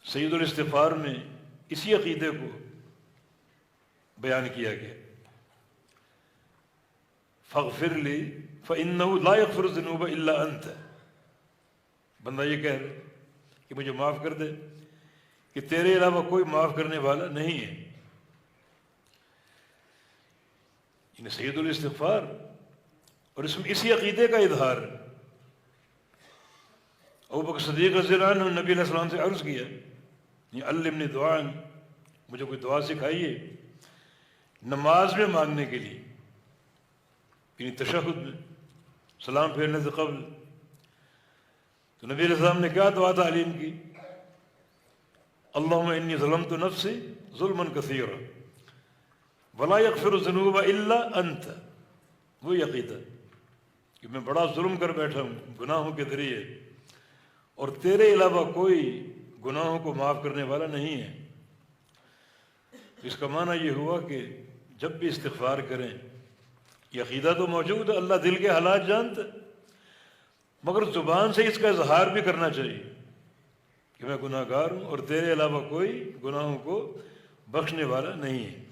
سید الاستغفار میں اسی عقیدے کو بیان کیا گیا، فاغفر لی فإنہ لا یغفر الذنوب الا انت۔ بندہ یہ کہہ رہے کہ مجھے معاف کر دے کہ تیرے علاوہ کوئی معاف کرنے والا نہیں ہے۔ یعنی سید الاستغفار، اور اس میں اسی عقیدے کا اظہار۔ ابوبکر صدیق رضی اللہ عنہ نے نبی علیہ السلام سے عرض کیا، علمنی دعا، مجھے کوئی دعا سکھائیے نماز میں مانگنے کے لیے، یعنی تشہد میں، سلام پھیرنے سے قبل۔ تو نبی علیہ السلام نے کیا دعا تعلیم کی؟ اللہم انی ظلمت نفسی ظلما کثیرا ولا یغفر الذنوب الا انت۔ وہی عقیدہ کہ میں بڑا ظلم کر بیٹھا ہوں گناہوں کے ذریعے، اور تیرے علاوہ کوئی گناہوں کو معاف کرنے والا نہیں ہے۔ اس کا معنی یہ ہوا کہ جب بھی استغفار کریں، یہ عقیدہ تو موجود ہے، اللہ دل کے حالات جانتا ہے، مگر زبان سے اس کا اظہار بھی کرنا چاہیے کہ میں گناہ گار ہوں اور تیرے علاوہ کوئی گناہوں کو بخشنے والا نہیں ہے۔